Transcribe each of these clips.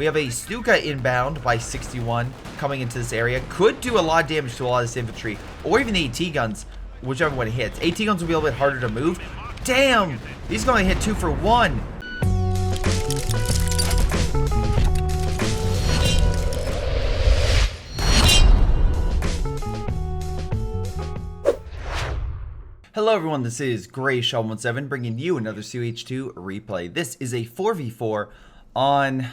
We have a Stuka inbound by 61 coming into this area. Could do a lot of damage to a lot of this infantry, or even the AT guns, whichever one hits. AT guns will be a little bit harder to move. Damn! He's going to hit 2 for 1. Hello everyone, this is Greyshot17 bringing you another CH2 replay. This is a 4v4 on,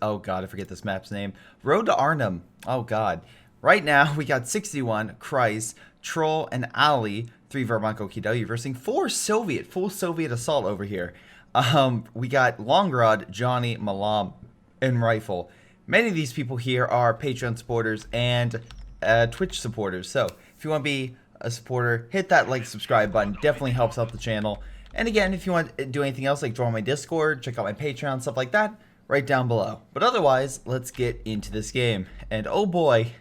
oh god, I forget this map's name. Road to Arnhem. Oh god. Right now, we got 61, Kreis, Troll, and Ali, 3 Verbanko Kido, versing 4 Soviet, full Soviet assault over here. We got Longrod, Johnny, Milam, and Rifle. Many of these people here are Patreon supporters and Twitch supporters, so if you want to be a supporter, hit that like, subscribe button. Definitely helps out the channel. And again, if you want to do anything else like join my Discord, check out my Patreon, stuff like that, right down below. But otherwise, let's get into this game. And oh boy,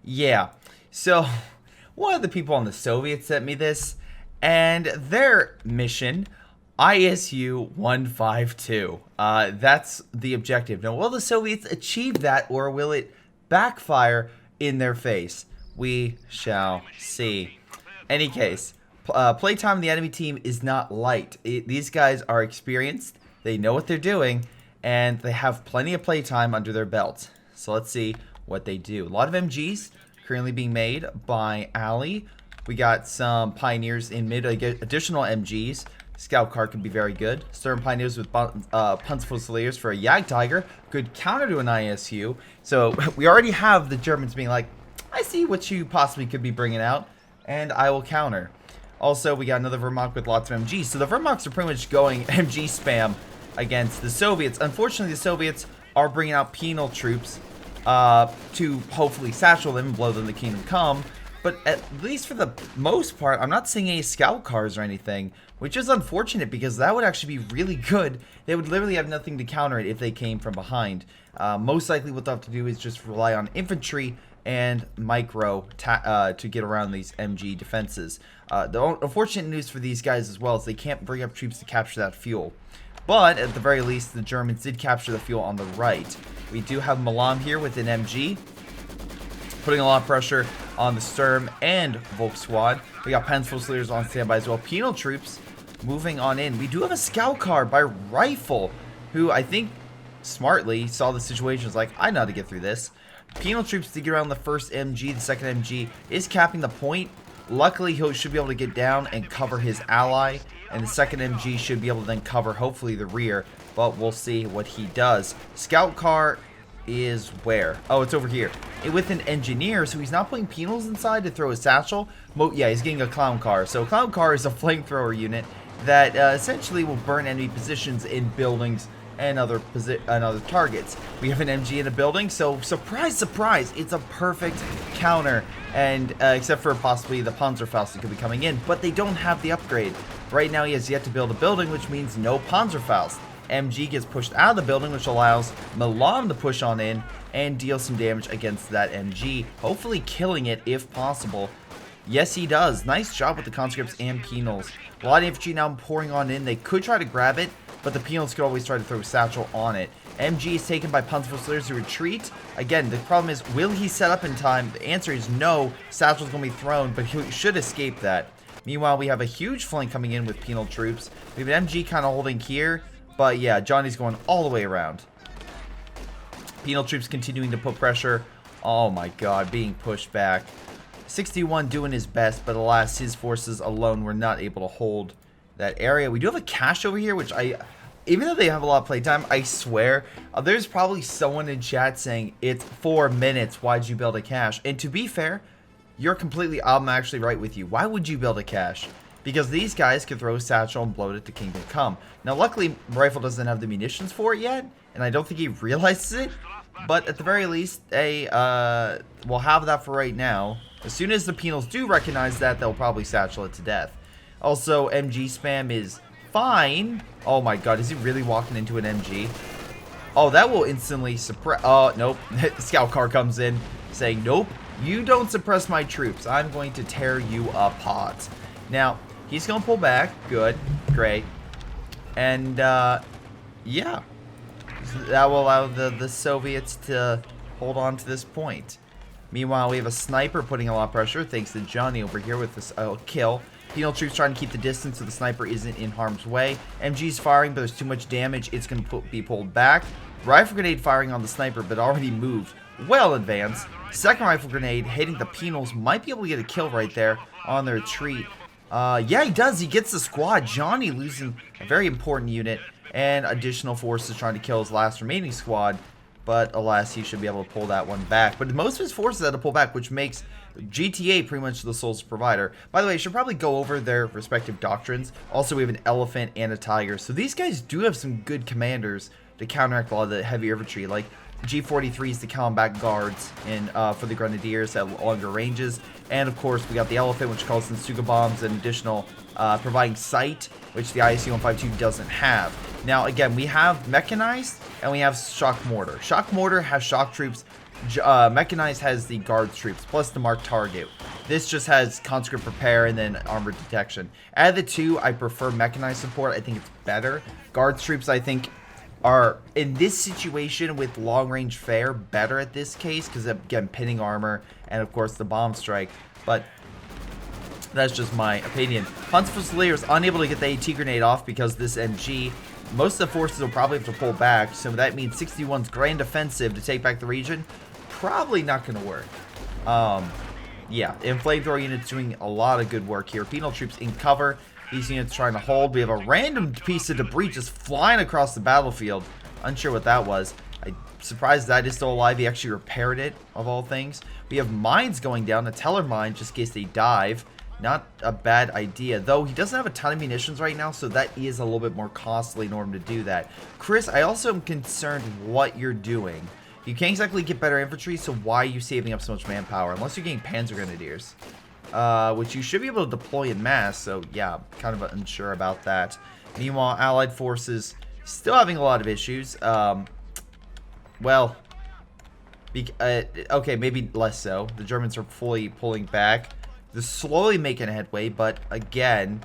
yeah. So one of the people on the Soviets sent me this, and their mission, ISU 152. That's the objective. Now, will the Soviets achieve that, or will it backfire in their face? We shall see. Any case, playtime in the enemy team is not light. These guys are experienced, they know what they're doing, and they have plenty of playtime under their belt. So let's see what they do. A lot of MGs currently being made by Ali. We got some Pioneers in mid, additional MGs. Scout car can be very good. Stern Pioneers with Panzer Fusiliers for a Jagdtiger. Good counter to an ISU. So we already have the Germans being like, I see what you possibly could be bringing out, and I will counter. Also, we got another Wehrmacht with lots of MGs. So the Wehrmachts are pretty much going MG spam against the Soviets. Unfortunately, the Soviets are bringing out penal troops to hopefully satchel them and blow them the kingdom come. But at least for the most part, I'm not seeing any scout cars or anything, which is unfortunate because that would actually be really good. They would literally have nothing to counter it if they came from behind. Most likely what they'll have to do is just rely on infantry and micro to get around these MG defenses. The unfortunate news for these guys as well is they can't bring up troops to capture that fuel. But at the very least, the Germans did capture the fuel on the right. We do have Milam here with an MG, putting a lot of pressure on the Sturm and Volkswagen. We got Panzerfusiliers on standby as well. Penal troops moving on in. We do have a scout car by Rifle, who I think smartly saw the situation, was like, I know how to get through this. Penal troops to get around the first MG. The second MG is capping the point. Luckily, he should be able to get down and cover his ally. And the second MG should be able to then cover, hopefully, the rear. But we'll see what he does. Scout car is where? Oh, it's over here. With an engineer, so he's not putting penals inside to throw his satchel. Yeah, he's getting a clown car. So a clown car is a flamethrower unit that essentially will burn enemy positions in buildings and other targets. We have an MG in a building, so surprise, surprise, it's a perfect counter. And except for possibly the Panzerfaust that could be coming in, but they don't have the upgrade. Right now he has yet to build a building, which means no Panzerfaust. MG gets pushed out of the building, which allows Milam to push on in and deal some damage against that MG, hopefully killing it if possible. Yes, he does. Nice job with the conscripts and penals. A lot of infantry now pouring on in. They could try to grab it, but the penals could always try to throw a satchel on it. MG is taken by Panzerfusiliers who retreat. Again, the problem is, will he set up in time? The answer is no. Satchel's going to be thrown, but he should escape that. Meanwhile, we have a huge flank coming in with penal troops. We have an MG kind of holding here, but yeah, Johnny's going all the way around. Penal troops continuing to put pressure. Oh my god, being pushed back. 61 doing his best, but alas, his forces alone were not able to hold that area. We do have a cache over here, which even though they have a lot of playtime, I swear, there's probably someone in chat saying, it's 4 minutes, why'd you build a cache? And to be fair, I'm actually right with you. Why would you build a cache? Because these guys could throw a satchel and blow it to Kingdom Come. Now, luckily, Rifle doesn't have the munitions for it yet, and I don't think he realizes it, but at the very least, they will have that for right now. As soon as the penals do recognize that, they'll probably satchel it to death. Also, MG spam is fine. Oh my god, is he really walking into an MG? Oh, that will instantly suppress. Oh, nope. Scout car comes in saying, nope, you don't suppress my troops. I'm going to tear you apart. Now, he's going to pull back. Good. Great. And, yeah. that will allow the Soviets to hold on to this point. Meanwhile, we have a sniper putting a lot of pressure, thanks to Johnny over here with this kill. Penal troops trying to keep the distance so the sniper isn't in harm's way. MG's firing, but there's too much damage. It's going to be pulled back. Rifle grenade firing on the sniper, but already moved well in advance. Second rifle grenade hitting the penals. Might be able to get a kill right there on the retreat. Yeah, he does. He gets the squad. Johnny losing a very important unit. And additional forces trying to kill his last remaining squad. But alas, he should be able to pull that one back. But most of his forces had to pull back, which makes GTA pretty much the sole provider. By the way, I should probably go over their respective doctrines. Also, we have an elephant and a tiger. So these guys do have some good commanders to counteract a lot of the heavy infantry. Like G43s to combat guards and for the grenadiers at longer ranges. And of course, we got the elephant, which calls in Suga bombs and additional providing sight, which the ISU 152 doesn't have. Now, again, we have mechanized and we have shock mortar. Shock mortar has shock troops. Mechanized has the guards troops plus the marked target. This just has conscript prepare and then armored detection. Out of the two, I prefer mechanized support. I think it's better. Guards troops, I think, are in this situation with long range fare better at this case because again, pinning armor and of course the bomb strike. But that's just my opinion. Hunts Fusiliers unable to get the AT grenade off because this MG. Most of the forces will probably have to pull back, so that means 61's grand offensive to take back the region. Probably not going to work. Yeah, and flamethrower units doing a lot of good work here. Penal troops in cover. These units trying to hold. We have a random piece of debris just flying across the battlefield. Unsure what that was. I'm surprised that is still alive. He actually repaired it, of all things. We have mines going down. A teller mine, just in case they dive. Not a bad idea, though he doesn't have a ton of munitions right now, so that is a little bit more costly in order to do that. Chris, I also am concerned what you're doing. You can't exactly get better infantry, so why are you saving up so much manpower? Unless you're getting Panzer Grenadiers, which you should be able to deploy in mass, so yeah, kind of unsure about that. Meanwhile, Allied forces still having a lot of issues. Well, okay, maybe less so. The Germans are fully pulling back. They're slowly making a headway, but again,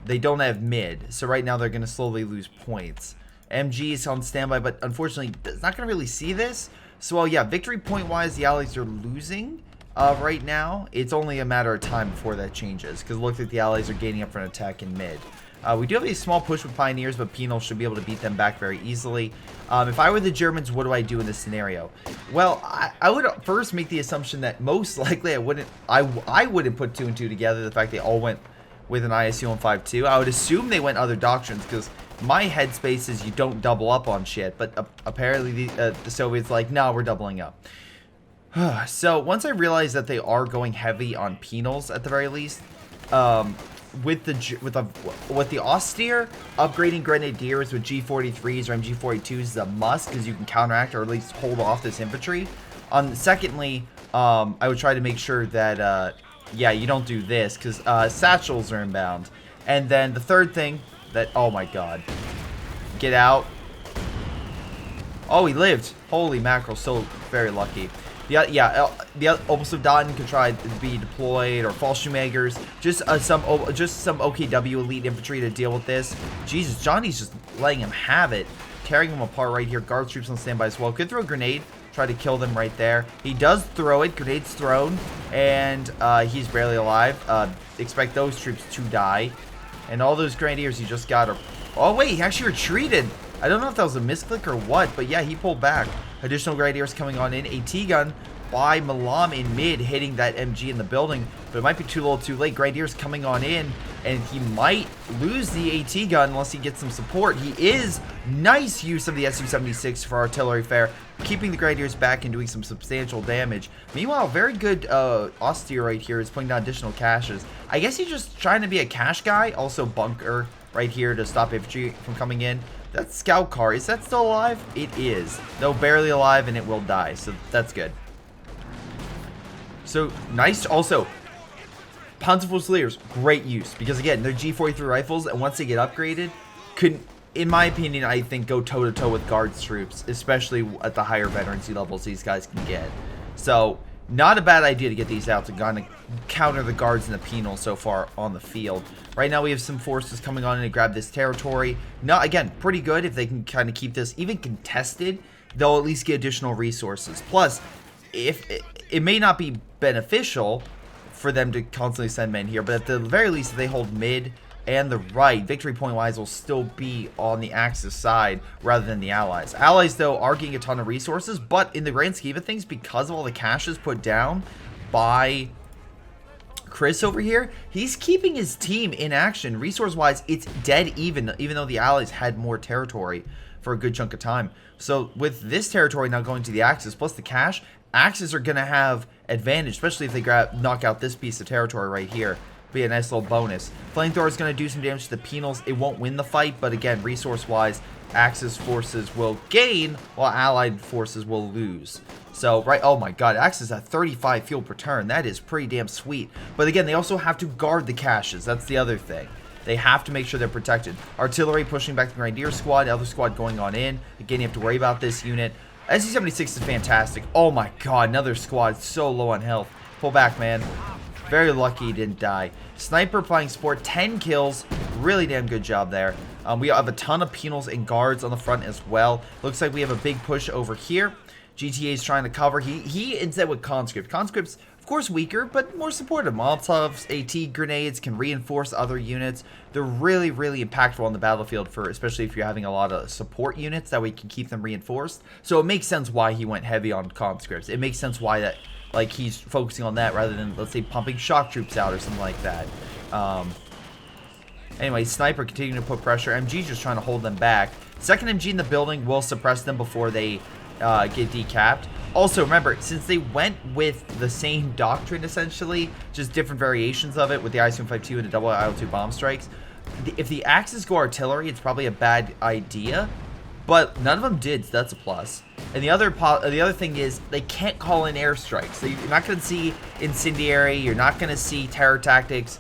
they don't have mid. So right now they're going to slowly lose points. MG is on standby, but unfortunately, it's not going to really see this. So, well, yeah, victory point-wise, the Allies are losing right now. It's only a matter of time before that changes, because it looks like the Allies are gaining up for an attack in mid. We do have a small push with Pioneers, but Penal should be able to beat them back very easily. If I were the Germans, what do I do in this scenario? Well, I would first make the assumption that most likely I wouldn't put 2 and 2 together, the fact they all went with an ISU 152. I would assume they went other doctrines, because my headspace is you don't double up on shit, but apparently the Soviets like, no, we're doubling up. So once I realized that they are going heavy on penals at the very least, with the austere, upgrading grenadiers with G43s or MG42s is a must because you can counteract or at least hold off this infantry. Secondly, I would try to make sure that yeah, you don't do this because satchels are inbound. And then the third thing that, oh my god, get out. Oh, he lived. Holy mackerel, so very lucky. Yeah, the Obersoldaten could try to be deployed, or Fallschirmjägers, just some OKW elite infantry to deal with this. Jesus, Johnny's just letting him have it, tearing him apart right here. Guard troops on standby as well. Could throw a grenade, try to kill them right there. He does throw it. Grenade's thrown, and he's barely alive. Expect those troops to die, and all those grenadiers he just got are. Oh wait, he actually retreated. I don't know if that was a misclick or what, but yeah, he pulled back. Additional grenadiers coming on in. AT gun by Milam in mid, hitting that MG in the building, but it might be too little too late. Grenadiers coming on in, and he might lose the AT gun unless he gets some support. He is nice use of the Su-76 for artillery fare, keeping the grenadiers back and doing some substantial damage. Meanwhile, very good austere right here is putting down additional caches. I guess he's just trying to be a cache guy. Also bunker right here to stop infantry from coming in. That scout car, is that still alive? It is. No, barely alive, and it will die, so that's good. So, nice. Also, Panzerfusiliers, great use, because again, they're G43 rifles, and once they get upgraded, could, in my opinion, I think go toe-to-toe with guards troops, especially at the higher veterancy levels these guys can get. So, Not a bad idea to get these out to kind of counter the guards and the penals so far on the field. Right now we have some forces coming on in to grab this territory. Not, again, pretty good if they can kind of keep this even contested. They'll at least get additional resources. Plus, if it may not be beneficial for them to constantly send men here, but at the very least, if they hold mid and the right, victory point wise will still be on the Axis side rather than the Allies. Allies, though, are getting a ton of resources, but in the grand scheme of things, because of all the caches put down by Chris over here, he's keeping his team in action. Resource wise, it's dead even though the Allies had more territory for a good chunk of time. So with this territory now going to the Axis plus the cash, Axis are going to have advantage, especially if they knock out this piece of territory right here. Be a nice little bonus. Flamethrower is going to do some damage to the penals. It won't win the fight, but again, resource-wise, Axis forces will gain while Allied forces will lose. So, right, oh my god, Axis at 35 fuel per turn. That is pretty damn sweet. But again, they also have to guard the caches. That's the other thing. They have to make sure they're protected. Artillery pushing back the Grenadier squad, the other squad going on in. Again, you have to worry about this unit. SC-76 is fantastic. Oh my god, another squad so low on health. Pull back, man. Very lucky he didn't die. Sniper playing support, 10 kills. Really damn good job there. We have a ton of penals and guards on the front as well. Looks like we have a big push over here. GTA is trying to cover. He instead with conscript. Conscript's, of course, weaker, but more supportive. Molotovs, AT grenades can reinforce other units. They're really, really impactful on the battlefield, for especially if you're having a lot of support units. That way you can keep them reinforced. So it makes sense why he went heavy on conscripts. It makes sense why that, like, he's focusing on that rather than, let's say, pumping shock troops out or something like that. Anyway, Sniper continuing to put pressure. MG's just trying to hold them back. Second MG in the building will suppress them before they get decapped. Also, remember, since they went with the same doctrine, essentially, just different variations of it with the ISU 52 and the double IL-2 bomb strikes, if the Axis go artillery, it's probably a bad idea, but none of them did, so that's a plus. And the other thing is, they can't call in airstrikes. So you're not going to see incendiary, you're not going to see terror tactics,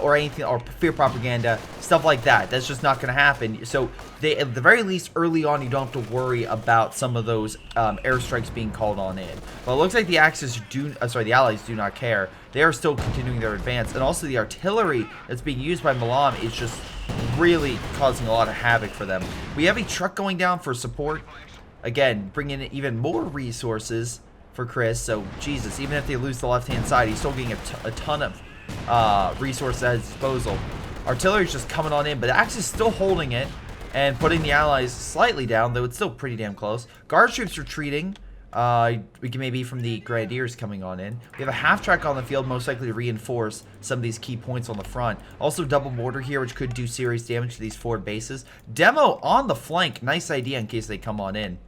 or anything, or fear propaganda, stuff like that. That's just not going to happen. So they, at the very least, early on, you don't have to worry about some of those airstrikes being called on in. But it looks like the Axis the Allies do not care. They are still continuing their advance, and also the artillery that's being used by Milam is just really causing a lot of havoc for them. We have a truck going down for support. Again, bringing in even more resources for Chris. So, Jesus, even if they lose the left-hand side, he's still getting a ton of resources at his disposal. Artillery's just coming on in, but Axis is still holding it and putting the Allies slightly down, though it's still pretty damn close. Guard troops retreating. We can maybe from the Grenadiers coming on in. We have a half-track on the field, most likely to reinforce some of these key points on the front. Also, double mortar here, which could do serious damage to these forward bases. Demo on the flank. Nice idea in case they come on in.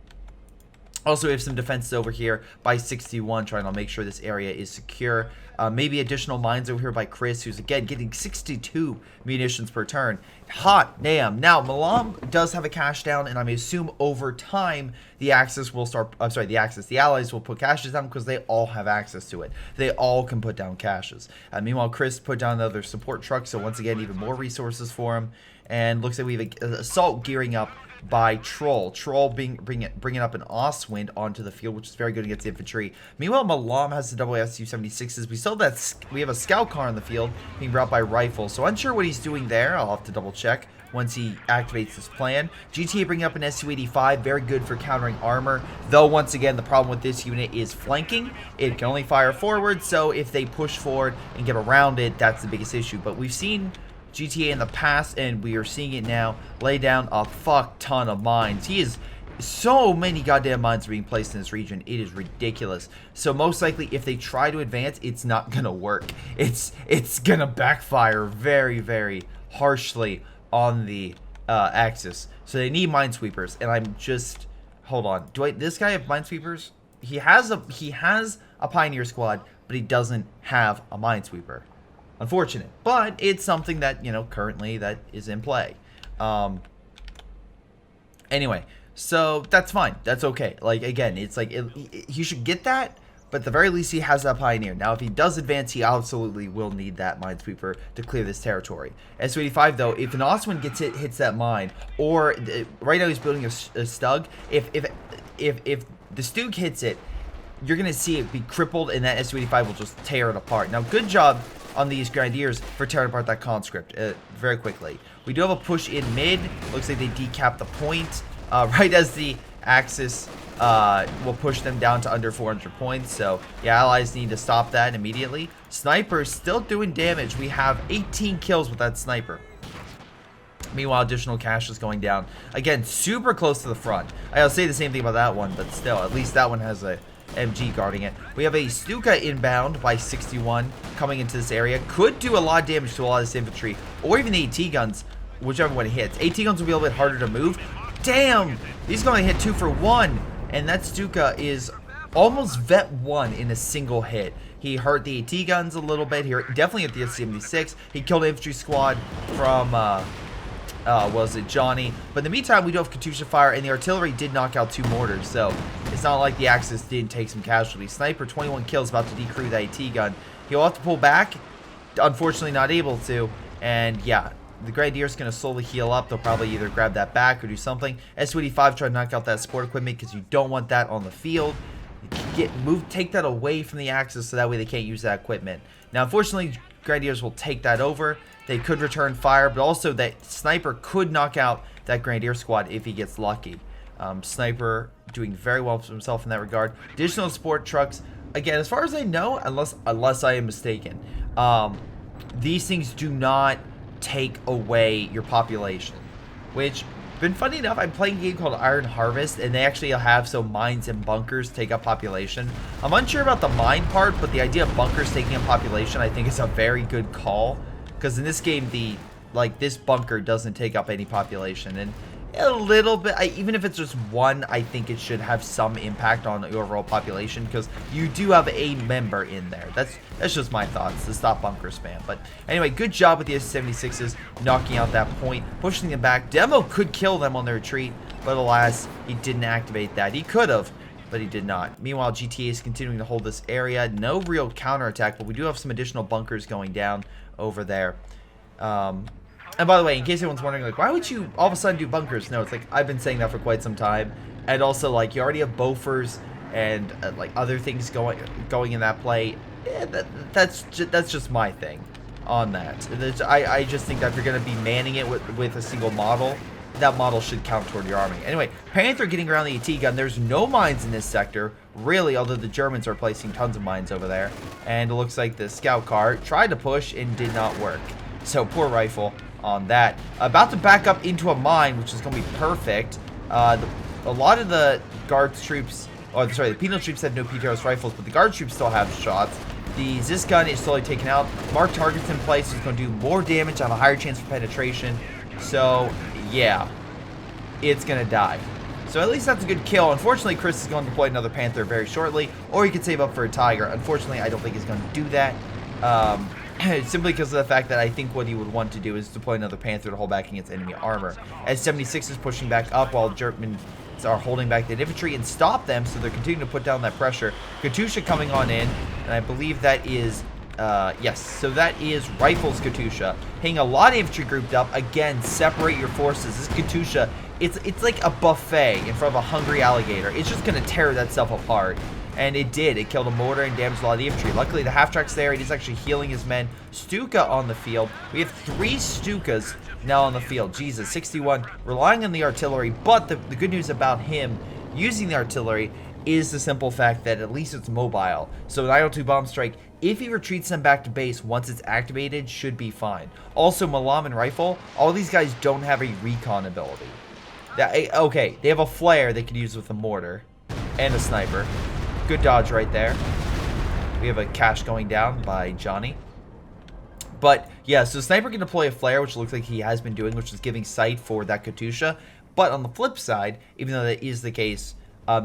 Also, we have some defenses over here by 61, trying to make sure this area is secure. Maybe additional mines over here by Chris, who's, again, getting 62 munitions per turn. Hot damn. Now, Milam does have a cache down, and I assume over time, the Axis will start... I'm sorry, the Allies will put caches down because they all have access to it. They all can put down caches. Meanwhile, Chris put down another support truck, so once again, even more resources for him. And looks like we have an assault gearing up by Troll. Troll bringing up an Oswind onto the field, which is very good against the infantry. Meanwhile, Milam has the double ISU-76s. We have a scout car on the field being brought by Rifle. So unsure what he's doing there. I'll have to double check once he activates his plan. GTA bringing up an SU-85, very good for countering armor. Though, once again, the problem with this unit is flanking. It can only fire forward, so if they push forward and get around it, that's the biggest issue. But we've seen GTA in the past, and we are seeing it now, lay down a fuck ton of mines. He is... So many goddamn mines are being placed in this region. It is ridiculous. So most likely, if they try to advance, it's not gonna work. It's gonna backfire very, very harshly on the Axis. So they need minesweepers, and I'm just... Hold on. This guy have minesweepers? He has a Pioneer squad, but he doesn't have a minesweeper. Unfortunate, but it's something that, you know, currently that is in play. Anyway, so that's fine. That's okay. Like, again, it's like he should get that, but at the very least he has that Pioneer. Now, if he does advance, he absolutely will need that Minesweeper to clear this territory. SU-85, though, if an Oswin hits that mine, or right now he's building a Stug, if the Stug hits it, you're going to see it be crippled, and that SU-85 will just tear it apart. Now, good job on these Grenadiers for tearing apart that conscript very quickly. We do have a push in mid. Looks like they decap the point right as the Axis will push them down to under 400 points. So, yeah, allies need to stop that immediately. Sniper still doing damage. We have 18 kills with that sniper. Meanwhile, additional cash is going down. Again, super close to the front. I'll say the same thing about that one, but still, at least that one has a MG guarding it. We have a Stuka inbound by 61 coming into this area. Could do a lot of damage to a lot of this infantry, or even the AT guns, whichever one hits. AT guns will be a little bit harder to move. Damn! He's going to hit 2 for 1, and that Stuka is almost vet 1 in a single hit. He hurt the AT guns a little bit. He definitely hit the S-76. He killed an infantry squad from... was it Johnny? But in the meantime, we do have Katyusha fire, and the artillery did knock out 2 mortars, so it's not like the Axis didn't take some casualties. Sniper, 21 kills, about to decrew the AT gun. He'll have to pull back. Unfortunately, not able to. And yeah, the Grenadier's going to slowly heal up. They'll probably either grab that back or do something. SU-85 try to knock out that support equipment because you don't want that on the field. Take that away from the Axis so that way they can't use that equipment. Now, unfortunately, Grenadiers will take that over. They could return fire, but also that Sniper could knock out that Grenadier squad if he gets lucky. Sniper doing very well for himself in that regard. Additional support trucks. Again, as far as I know, unless I am mistaken, these things do not take away your population. Which, been funny enough, I'm playing a game called Iron Harvest, and they actually have some mines and bunkers take up population. I'm unsure about the mine part, but the idea of bunkers taking up population, I think, is a very good call. Because in this game, this bunker doesn't take up any population, and a little bit, even if it's just 1, I think it should have some impact on the overall population, because you do have a member in there. That's just my thoughts, to stop bunker spam. But anyway, good job with the S-76s knocking out that point, pushing them back. Demo could kill them on their retreat, but alas, he didn't activate that. He could have, but he did not. Meanwhile, GTA is continuing to hold this area. No real counterattack, but we do have some additional bunkers going down over there. And by the way, in case anyone's wondering, like, why would you all of a sudden do bunkers? No, it's like, I've been saying that for quite some time. And also, like, you already have Bofors and, like, other things going in that play. Yeah, that's just my thing on that. I just think that if you're going to be manning it with a single model, that model should count toward your army. Anyway, Panther getting around the AT gun. There's no mines in this sector, really, although the Germans are placing tons of mines over there. And it looks like the scout car tried to push and did not work. So, poor rifle on that. About to back up into a mine, which is going to be perfect. A lot of the Guards troops, or sorry, the penal troops have no PTRS rifles, but the Guard troops still have shots. The Zis gun is slowly taken out. Mark targets in place, is going to do more damage, have a higher chance for penetration. So, yeah, it's going to die. So at least that's a good kill. Unfortunately, Chris is going to deploy another Panther very shortly, or he could save up for a Tiger. Unfortunately, I don't think he's going to do that. Simply because of the fact that I think what he would want to do is deploy another Panther to hold back against enemy armor. As 76 is pushing back up while Germans are holding back the infantry and stop them, so they're continuing to put down that pressure. Katyusha coming on in, and I believe that is... yes, so that is Rifles Katyusha. Hitting a lot of infantry grouped up. Again, separate your forces. This Katyusha, it's like a buffet in front of a hungry alligator. It's just going to tear that stuff apart. And it did. It killed a mortar and damaged a lot of the infantry. Luckily, the half-track's there. He's actually healing his men. Stuka on the field. We have 3 Stukas now on the field. Jesus, 61. Relying on the artillery. But the good news about him using the artillery is the simple fact that at least it's mobile. So an IL-2 bomb strike, if he retreats them back to base once it's activated, should be fine. Also, Milam and Rifle, all these guys don't have a recon ability. Okay, they have a flare they could use with a mortar and a sniper. Good dodge right there. We have a cache going down by Johnny. But, yeah, so Sniper can deploy a flare, which looks like he has been doing, which is giving sight for that Katyusha. But on the flip side, even though that is the case,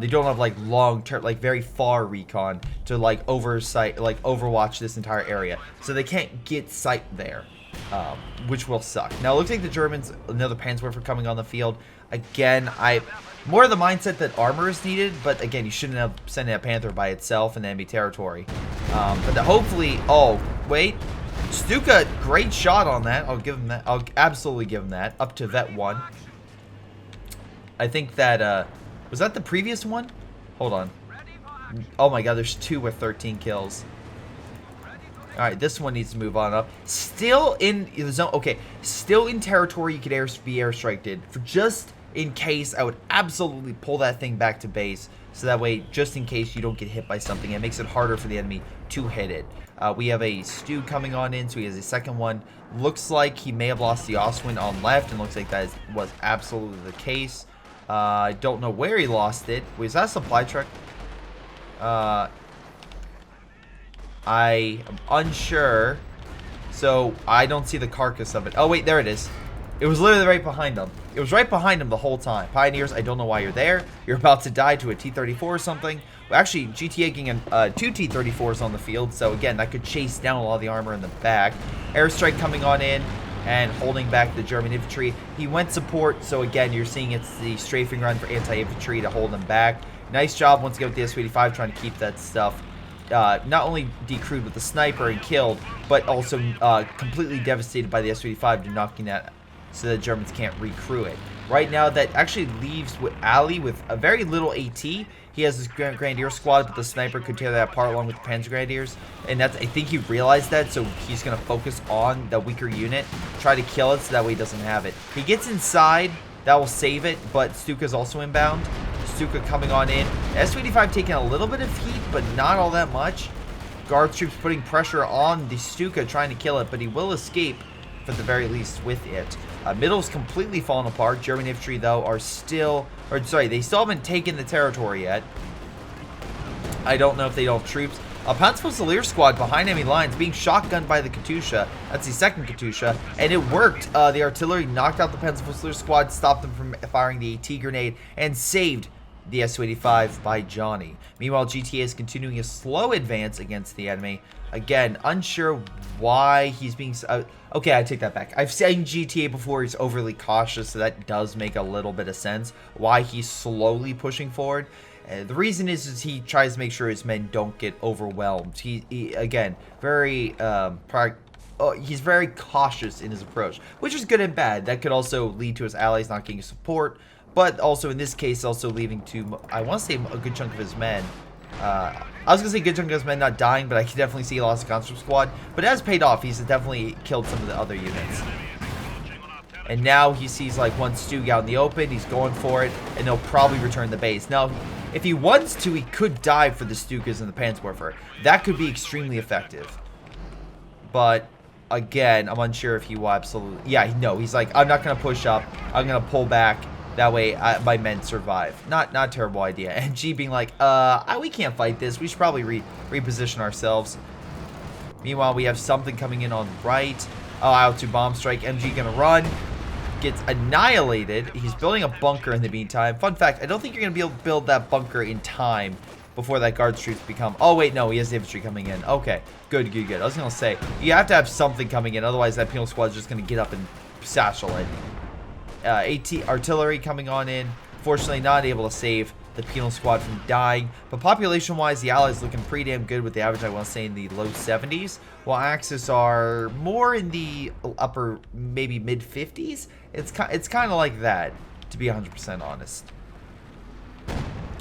they don't have, like, long-term, like, very far recon to, like, overwatch this entire area. So they can't get sight there, which will suck. Now, it looks like the Germans, another Panzerwerfer coming on the field. Again, more of the mindset that armor is needed, but again, you shouldn't have sent a Panther by itself in enemy territory. But hopefully, oh, wait. Stuka, great shot on that. I'll give him that. I'll absolutely give him that. Up to vet 1. I think that, was that the previous one? Hold on. Oh my god, there's 2 with 13 kills. Alright, this one needs to move on up. Still in the zone. Okay, still in territory you could be airstriked in. For just in case, I would absolutely pull that thing back to base. So that way, just in case you don't get hit by something, it makes it harder for the enemy to hit it. We have a Stu coming on in, so he has a second one. Looks like he may have lost the Oswin on left, and looks like that was absolutely the case. I don't know where he lost it. Was that a supply truck? I am unsure. So, I don't see the carcass of it. Oh, wait, there it is. It was literally right behind him. It was right behind him the whole time. Pioneers, I don't know why you're there. You're about to die to a T-34 or something. Well, actually, GTA getting 2 T-34s on the field. So, again, that could chase down a lot of the armor in the back. Airstrike coming on in and holding back the German infantry. He went support. So, again, you're seeing it's the strafing run for anti-infantry to hold them back. Nice job once again with the SU-85 trying to keep that stuff. Not only decrewed with the sniper and killed, but also completely devastated by the SU-85 to knocking that so the Germans can't recrew it. Right now, that actually leaves with Ali with a very little AT. He has this Grenadier squad, but the sniper could tear that apart along with the Panzer Grenadiers. And that's, I think he realized that, so he's going to focus on the weaker unit, try to kill it so that way he doesn't have it. He gets inside, that will save it, but Stuka's also inbound. Stuka coming on in. SU-85 taking a little bit of heat, but not all that much. Guard troops putting pressure on the Stuka, trying to kill it, but he will escape for the very least with it. Middle's completely fallen apart. German infantry, though, are still... Or, sorry, they still haven't taken the territory yet. I don't know if they don't have troops. Panzerfusileer squad behind enemy lines being shotgunned by the Katusha. That's the second Katusha. And it worked. The artillery knocked out the Panzerfusileer squad, stopped them from firing the AT grenade, and saved the Su-85 by Johnny. Meanwhile, GTA is continuing a slow advance against the enemy. Again, unsure why he's being... okay, I take that back. I've seen GTA before. He's overly cautious, so that does make a little bit of sense. Why he's slowly pushing forward. The reason is he tries to make sure his men don't get overwhelmed. He again, very... he's very cautious in his approach, which is good and bad. That could also lead to his allies not getting support. But also, in this case, also leaving to, I want to say, a good chunk of his men. I was going to say a good chunk of his men not dying, but I can definitely see he lost a conscript squad. But it has paid off. He's definitely killed some of the other units. And now he sees, like, one Stug out in the open. He's going for it, and he'll probably return the base. Now, if he wants to, he could dive for the Stukas and the Panzerwerfer. That could be extremely effective. But... again, I'm unsure if he will absolutely... Yeah, no, he's like, I'm not going to push up. I'm going to pull back. That way, my men survive. Not a terrible idea. And G being like, we can't fight this. We should probably reposition ourselves. Meanwhile, we have something coming in on the right. Oh, out to bomb strike. MG gonna run. Gets annihilated. He's building a bunker in the meantime. Fun fact, I don't think you're gonna be able to build that bunker in time before that guard troops become... Oh, wait, no, he has the infantry coming in. Okay, good. I was gonna say, you have to have something coming in. Otherwise, that penal squad is just gonna get up and satchel it. AT artillery coming on in. Fortunately, not able to save the penal squad from dying. But population-wise, the Allies looking pretty damn good with the average, I want to say, in the low 70s. While Axis are more in the upper, maybe mid-50s. It's kind of like that, to be 100% honest.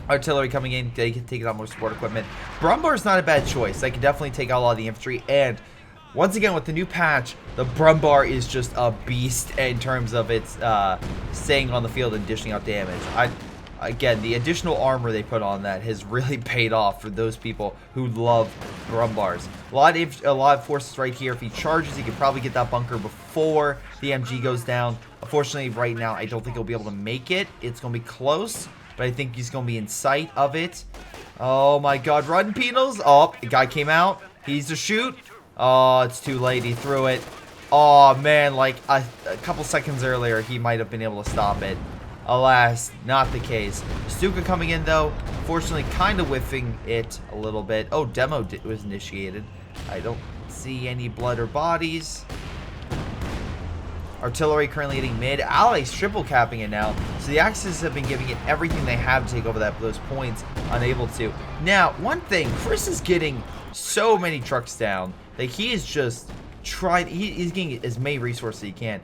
Artillery coming in. They can take out more support equipment. Brumbar is not a bad choice. They can definitely take out a lot of the infantry. And once again, with the new patch, the Brumbar is just a beast in terms of its staying on the field and dishing out damage. Again, the additional armor they put on that has really paid off for those people who love Brumbars. A lot of forces right here. If he charges, he could probably get that bunker before the MG goes down. Unfortunately, right now, I don't think he'll be able to make it. It's going to be close, but I think he's going to be in sight of it. Oh my god, run, penals! Oh, the guy came out. He's to shoot. Oh, it's too late. He threw it. Oh, man, like a couple seconds earlier, he might have been able to stop it. Alas, not the case. Stuka coming in, though. Fortunately, kind of whiffing it a little bit. Oh, demo was initiated. I don't see any blood or bodies. Artillery currently hitting mid. Allies triple capping it now. So the Axis have been giving it everything they have to take over those points. Unable to. Now, one thing. Chris is getting so many trucks down. Like, he is just trying. He's getting as many resources as he can.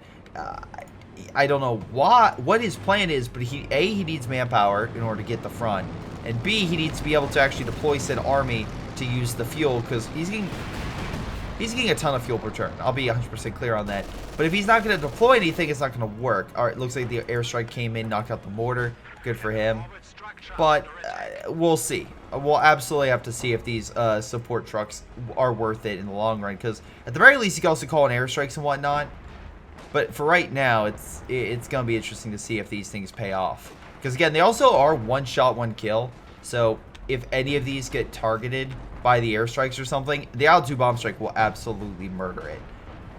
I don't know what his plan is, but he needs manpower in order to get the front. And B, he needs to be able to actually deploy said army to use the fuel, because he's getting a ton of fuel per turn. I'll be 100% clear on that. But if he's not going to deploy anything, it's not going to work. All right, looks like the airstrike came in, knocked out the mortar. Good for him. But we'll see. We'll absolutely have to see if these support trucks are worth it in the long run. Because at the very least, you can also call in airstrikes and whatnot. But for right now, it's going to be interesting to see if these things pay off. Because again, they also are one shot, one kill. So if any of these get targeted by the airstrikes or something, the altitude bomb strike will absolutely murder it.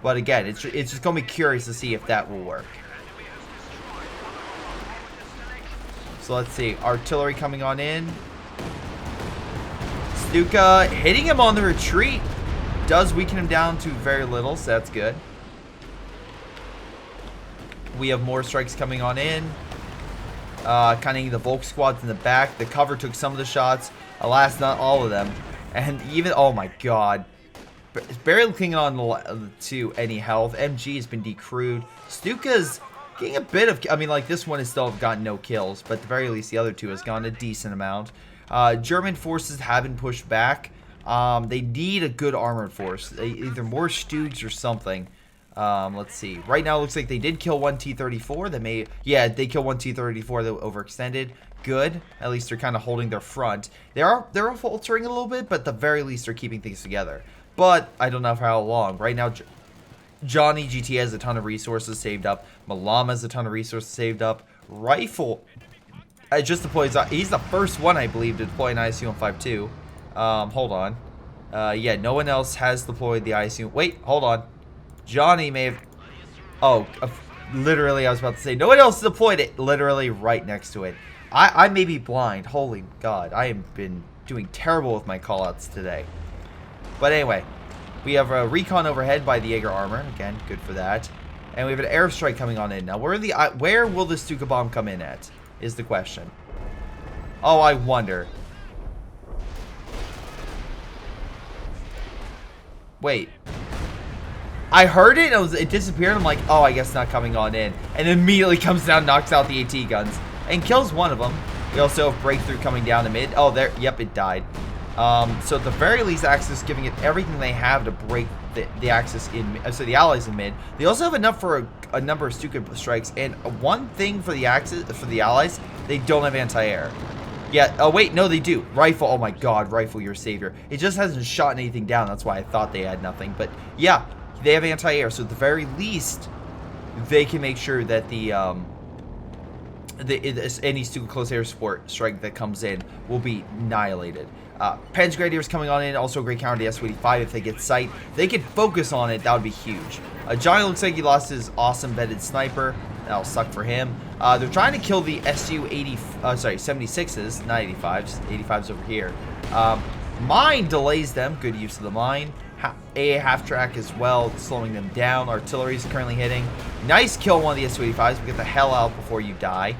But again, it's just going to be curious to see if that will work. So let's see. Artillery coming on in. Stuka hitting him on the retreat. Does weaken him down to very little, so that's good. We have more strikes coming on in. Kind of the Volk squads in the back. The cover took some of the shots. Alas, not all of them. And even, oh my god. Barely clinging on to any health. MG has been decrewed. Stuka's getting a bit of, I mean, like, this one has still gotten no kills, but at the very least, the other two has gotten a decent amount. German forces have been pushed back. They need a good armored force. Either more Stugs or something. Let's see. Right now, it looks like they did kill one T-34. They may, yeah, they killed one T-34 that overextended. Good. At least they're kind of holding their front. They're faltering a little bit, but at the very least, they're keeping things together. But I don't know for how long. Right now, Johnny GT has a ton of resources saved up. Milam has a ton of resources saved up. Rifle just deploys. He's the first one, I believe, to deploy an ISU on 5.2. Hold on. Yeah, no one else has deployed the ISU. Wait, hold on. Johnny may have... Oh, literally, I was about to say, no one else deployed it. Literally right next to it. I may be blind. Holy God. I have been doing terrible with my callouts today. But anyway, we have a recon overhead by the Jaeger armor. Again, good for that. And we have an airstrike coming on in. Now, where will the Stuka bomb come in at, is the question. Oh, I wonder. Wait. I heard it, it disappeared. I'm like, oh, I guess not coming on in. And immediately comes down, knocks out the AT guns, and kills one of them. We also have breakthrough coming down the mid. Oh, there, yep, it died. So at the very least, Axis giving it everything they have to break the Axis in, so the Allies in mid. They also have enough for a number of Stuka strikes, and one thing for the Axis, for the Allies, they don't have anti-air. Yeah, oh wait, no they do. Rifle, oh my god, Rifle, your savior. It just hasn't shot anything down, that's why I thought they had nothing. But yeah, they have anti-air, so at the very least, they can make sure that any Stuka close air support strike that comes in will be annihilated. Pens Grenadiers coming on in, also a great counter to the Su-85 if they get sight. If they can focus on it, that would be huge. Johnny looks like he lost his awesome bedded sniper. That'll suck for him. They're trying to kill the Su-76s, not 85s. 85s over here. Mine delays them. Good use of the mine. A half track as well, slowing them down. Artillery is currently hitting. Nice kill one of the Su-85s. But get the hell out before you die.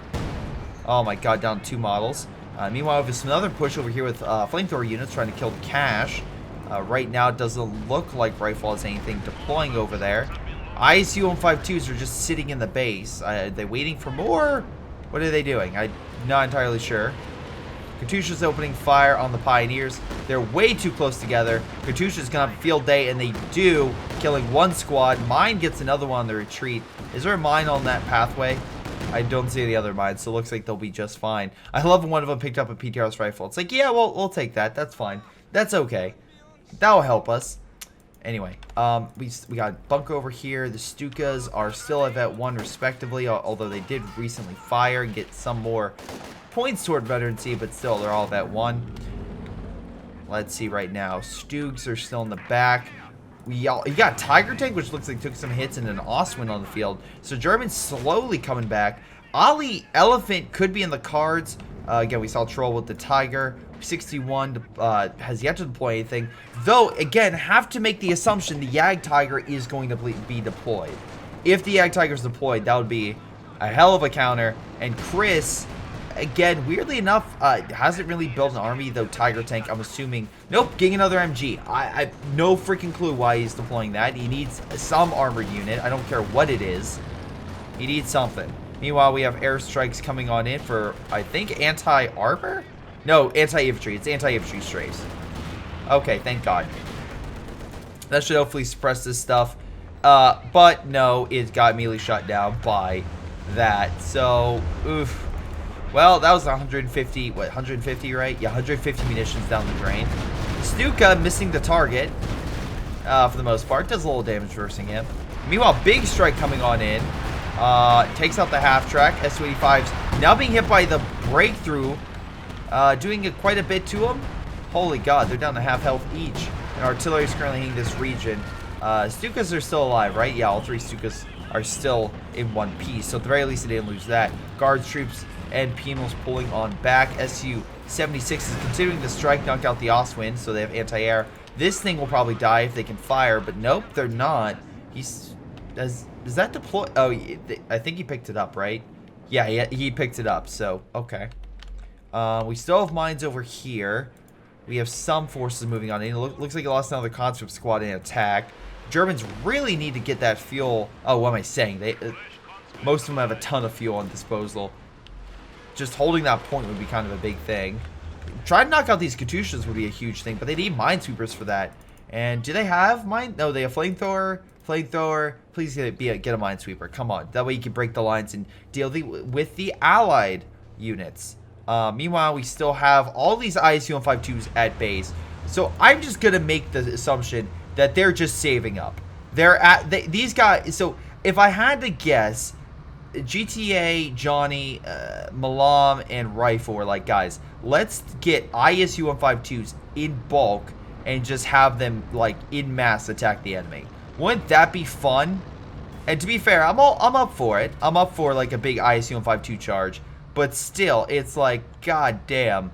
Oh my god, down 2 models. Meanwhile, there's another push over here with flamethrower units trying to kill the cache. Right now, it doesn't look like Rifle has anything deploying over there. ISU 152s are just sitting in the base. Are they waiting for more? What are they doing? I'm not entirely sure. Katusha's opening fire on the Pioneers. They're way too close together. Katusha's going to have a field day, and they do, killing one squad. Mine gets another one on the retreat. Is there a mine on that pathway? I don't see the other mines, so it looks like they'll be just fine. I love when one of them picked up a PTR's rifle. It's like, yeah, we'll take that. That's fine. That's okay. That'll help us. Anyway, we got bunker over here. The Stukas are still at vet 1 respectively, although they did recently fire and get some more points toward veterancy, but still, they're all vet 1. Let's see right now. Stugs are still in the back. You got Tiger Tank, which looks like took some hits, and an Oswin on the field. So Germans slowly coming back. Ali Elephant could be in the cards. Again, we saw Troll with the Tiger. 61 has yet to deploy anything. Though, again, have to make the assumption the Yag Tiger is going to be deployed. If the Yag Tiger is deployed, that would be a hell of a counter. And Chris, again, weirdly enough, hasn't really built an army, though Tiger Tank, I'm assuming. Nope, getting another MG. I have no freaking clue why he's deploying that. He needs some armored unit. I don't care what it is. He needs something. Meanwhile, we have airstrikes coming on in for, I think, anti-armor? No, anti-infantry. It's anti-infantry strays. Okay, thank God. That should hopefully suppress this stuff. But no, it got immediately shut down by that. So, oof. Well, that was 150, what, 150, right? Yeah, 150 munitions down the drain. Stuka missing the target, for the most part. Does a little damage versing him. Meanwhile, Big Strike coming on in. Takes out the half-track. S-285s now being hit by the breakthrough. Doing quite a bit to them. Holy God, they're down to half health each. And artillery is currently hitting this region. Stukas are still alive, right? Yeah, all 3 Stukas are still in one piece. So at the very least, they didn't lose that. Guards, troops, and penals pulling on back. SU-76 is continuing to strike, knock out the Oswind, so they have anti-air. This thing will probably die if they can fire, but nope, they're not. Does that deploy? Oh, I think he picked it up, right? Yeah, he picked it up, so, okay. We still have mines over here. We have some forces moving on in. It looks like he lost another conscript squad in attack. Germans really need to get that fuel. Oh, what am I saying? Most of them have a ton of fuel on disposal. Just holding that point would be kind of a big thing. Trying to knock out these Katyushas would be a huge thing, but they need minesweepers for that. And do they have mine? No, they have flamethrower. Flamethrower. Please get a minesweeper. Come on. That way you can break the lines and deal with the allied units. Meanwhile, we still have all these ISU 152s at base. So I'm just going to make the assumption that they're just saving up. These guys, so if I had to guess, GTA, Johnny, Milam, and Rifle were like, guys, let's get ISU 152s in bulk and just have them, like, in mass attack the enemy. Wouldn't that be fun? And to be fair, I'm up for it. I'm up for, like, a big ISU 152 charge. But still, it's like, god damn,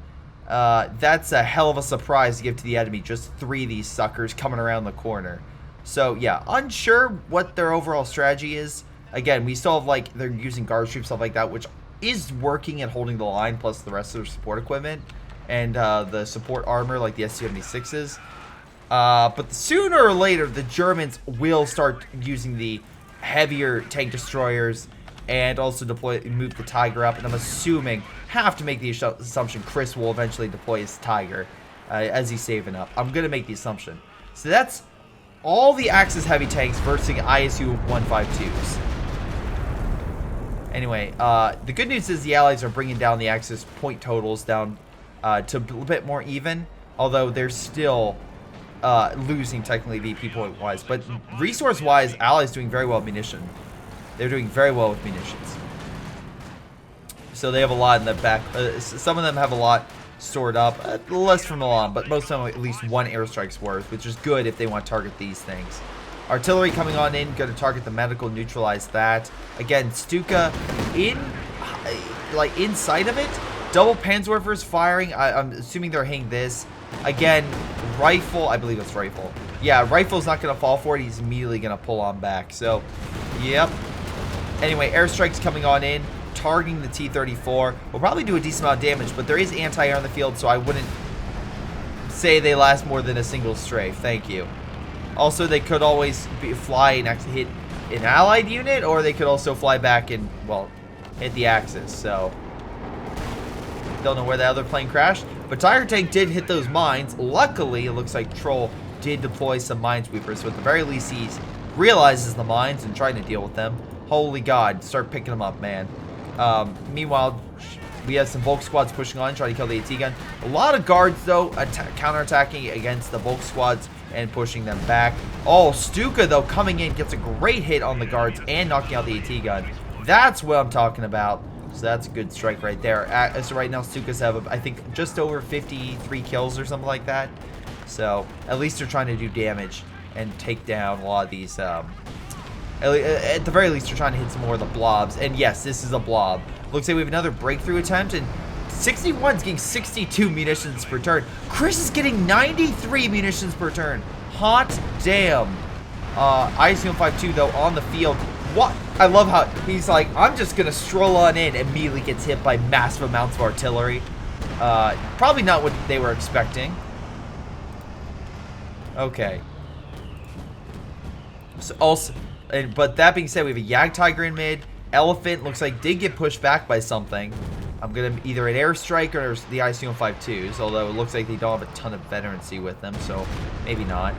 that's a hell of a surprise to give to the enemy. Just 3 of these suckers coming around the corner. So, yeah, unsure what their overall strategy is. Again, we still have, like, they're using guard troops, stuff like that, which is working at holding the line, plus the rest of their support equipment. And the support armor, like the S-76s. But sooner or later, the Germans will start using the heavier tank destroyers and also move the Tiger up. And I'm assuming, have to make the assumption, Chris will eventually deploy his Tiger as he's saving up. I'm going to make the assumption. So that's all the Axis heavy tanks versus ISU 152s. Anyway, the good news is the Allies are bringing down the Axis point totals down to a bit more even. Although they're still losing technically VP point-wise. But resource-wise, Allies doing very well with munition. They're doing very well with munitions. So they have a lot in the back. Some of them have a lot stored up. Less from Milan, but most of them have at least 1 airstrike's worth, which is good if they want to target these things. Artillery coming on in, going to target the medical, neutralize that. Again, Stuka inside of it. Double Panzerwerfers firing. I'm assuming they're hitting this. Again, Rifle. I believe it's Rifle. Yeah, Rifle's not going to fall for it. He's immediately going to pull on back. So, yep. Anyway, airstrikes coming on in, targeting the T-34. Will probably do a decent amount of damage, but there is anti-air on the field, so I wouldn't say they last more than a single strafe. Thank you. Also, they could always fly and actually hit an allied unit, or they could also fly back and, well, hit the Axis. So, don't know where the other plane crashed, but Tiger Tank did hit those mines. Luckily, it looks like Troll did deploy some minesweepers, so at the very least, he realizes the mines and trying to deal with them. Holy God, start picking them up, man. Meanwhile, we have some Volk squads pushing on, trying to kill the AT gun. A lot of guards, though, counterattacking against the Volk squads and pushing them back. Oh, Stuka, though, coming in, gets a great hit on the guards and knocking out the AT gun. That's what I'm talking about. So that's a good strike right there. So right now, Stukas have, I think, just over 53 kills or something like that. So at least they're trying to do damage and take down a lot of these. At the very least, they're trying to hit some more of the blobs. And yes, this is a blob. Looks like we have another breakthrough attempt. And 61's getting 62 munitions per turn. Chris is getting 93 munitions per turn. Hot damn. ISU 152, though, on the field. What? I love how he's like, I'm just going to stroll on in. Immediately gets hit by massive amounts of artillery. Probably not what they were expecting. Okay. So also, but that being said, we have a Yag Tiger in mid. Elephant looks like did get pushed back by something. I'm going to either an airstrike or the ISU 152s, although it looks like they don't have a ton of veterancy with them, so maybe not.